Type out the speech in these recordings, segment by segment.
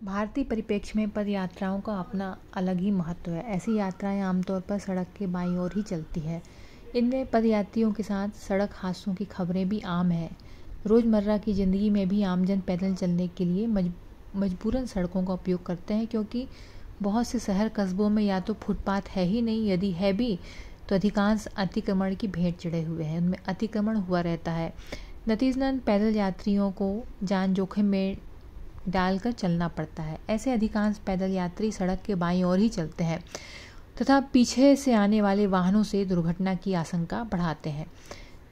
भारतीय परिप्रेक्ष्य में पद यात्राओं का अपना अलग ही महत्व है। ऐसी यात्राएं आमतौर पर सड़क के बाईं ओर ही चलती है। इनमें पदयात्रियों के साथ सड़क हादसों की खबरें भी आम हैं। रोज़मर्रा की ज़िंदगी में भी आमजन पैदल चलने के लिए मजबूरन सड़कों का उपयोग करते हैं, क्योंकि बहुत से शहर कस्बों में या तो फुटपाथ है ही नहीं, यदि है भी तो अधिकांश अतिक्रमण की भेंट चढ़े हुए हैं, उनमें अतिक्रमण हुआ रहता है। नतीजतन पैदल यात्रियों को जान जोखिम में डालकर चलना पड़ता है। ऐसे अधिकांश पैदल यात्री सड़क के बाईं ओर ही चलते हैं तथा पीछे से आने वाले वाहनों से दुर्घटना की आशंका बढ़ाते हैं।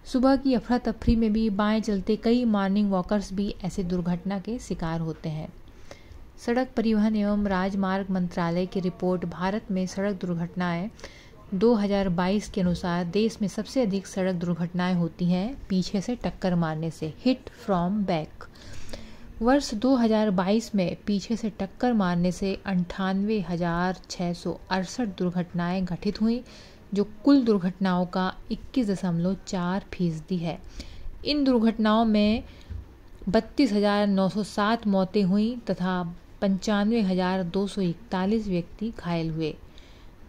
सुबह की अफरा तफरी में भी बाएं चलते कई मॉर्निंग वॉकर्स भी ऐसे दुर्घटना के शिकार होते हैं। सड़क परिवहन एवं राजमार्ग मंत्रालय की रिपोर्ट भारत में सड़क दुर्घटनाएं 2022 के अनुसार देश में सबसे अधिक सड़क दुर्घटनाएं होती हैं पीछे से टक्कर मारने से, हिट फ्रॉम बैक। वर्ष 2022 में पीछे से टक्कर मारने से 98,668 दुर्घटनाएं घटित हुई, जो कुल दुर्घटनाओं का 21.4% है। इन दुर्घटनाओं में 32,907 मौतें हुई तथा 95,241 व्यक्ति घायल हुए।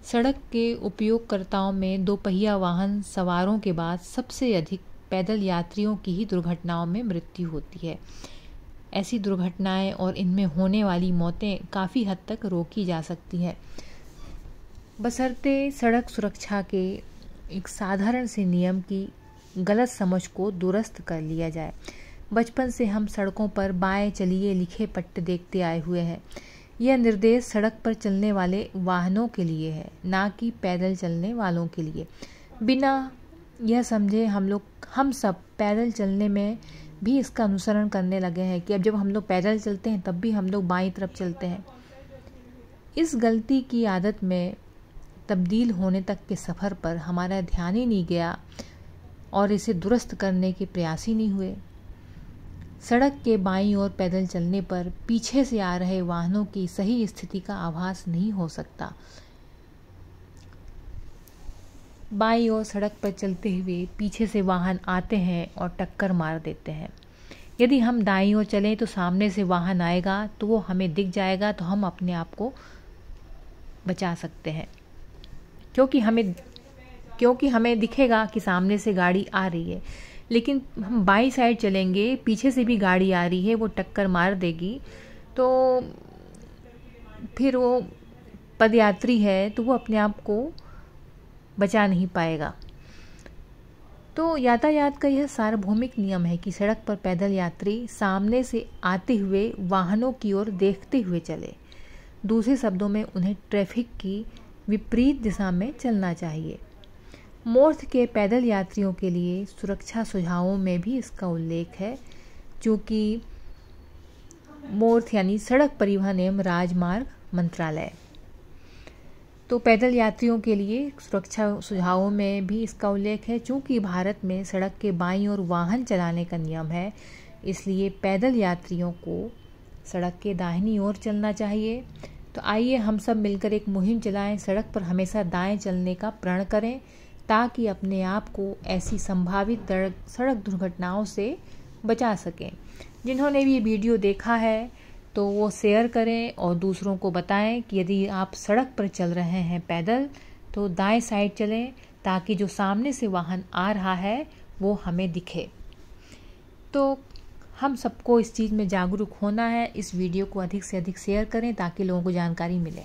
सड़क के उपयोगकर्ताओं में दोपहिया वाहन सवारों के बाद सबसे अधिक पैदल यात्रियों की ही दुर्घटनाओं में मृत्यु होती है। ऐसी दुर्घटनाएं और इनमें होने वाली मौतें काफ़ी हद तक रोकी जा सकती हैं, बशर्ते सड़क सुरक्षा के एक साधारण से नियम की गलत समझ को दुरुस्त कर लिया जाए। बचपन से हम सड़कों पर बाएं चलिए लिखे पट्टे देखते आए हुए हैं। यह निर्देश सड़क पर चलने वाले वाहनों के लिए है, ना कि पैदल चलने वालों के लिए। बिना यह समझे हम सब पैदल चलने में भी इसका अनुसरण करने लगे हैं कि अब जब हम लोग पैदल चलते हैं तब भी हम लोग बाईं तरफ चलते हैं। इस गलती की आदत में तब्दील होने तक के सफ़र पर हमारा ध्यान ही नहीं गया और इसे दुरुस्त करने के प्रयास ही नहीं हुए। सड़क के बाईं ओर पैदल चलने पर पीछे से आ रहे वाहनों की सही स्थिति का आभास नहीं हो सकता। बाईं ओर सड़क पर चलते हुए पीछे से वाहन आते हैं और टक्कर मार देते हैं। यदि हम दाईं ओर चलें तो सामने से वाहन आएगा तो वो हमें दिख जाएगा, तो हम अपने आप को बचा सकते हैं, क्योंकि हमें दिखेगा कि सामने से गाड़ी आ रही है। लेकिन हम बाईं साइड चलेंगे, पीछे से भी गाड़ी आ रही है, वो टक्कर मार देगी, तो फिर वो पदयात्री है तो वो अपने आप को बचा नहीं पाएगा। तो यातायात का यह सार्वभौमिक नियम है कि सड़क पर पैदल यात्री सामने से आते हुए वाहनों की ओर देखते हुए चले। दूसरे शब्दों में उन्हें ट्रैफिक की विपरीत दिशा में चलना चाहिए। मोर्थ के पैदल यात्रियों के लिए सुरक्षा सुझावों में भी इसका उल्लेख है, चूँकि मोर्थ यानी सड़क परिवहन एवं राजमार्ग मंत्रालय। तो पैदल यात्रियों के लिए सुरक्षा सुझावों में भी इसका उल्लेख है। चूँकि भारत में सड़क के बाईं ओर वाहन चलाने का नियम है, इसलिए पैदल यात्रियों को सड़क के दाहिनी ओर चलना चाहिए। तो आइए हम सब मिलकर एक मुहिम चलाएं, सड़क पर हमेशा दाएं चलने का प्रण करें, ताकि अपने आप को ऐसी संभावित सड़क दुर्घटनाओं से बचा सकें। जिन्होंने भी ये वीडियो देखा है तो वो शेयर करें और दूसरों को बताएं कि यदि आप सड़क पर चल रहे हैं पैदल तो दाएं साइड चलें, ताकि जो सामने से वाहन आ रहा है वो हमें दिखे। तो हम सबको इस चीज़ में जागरूक होना है। इस वीडियो को अधिक से अधिक शेयर करें ताकि लोगों को जानकारी मिले।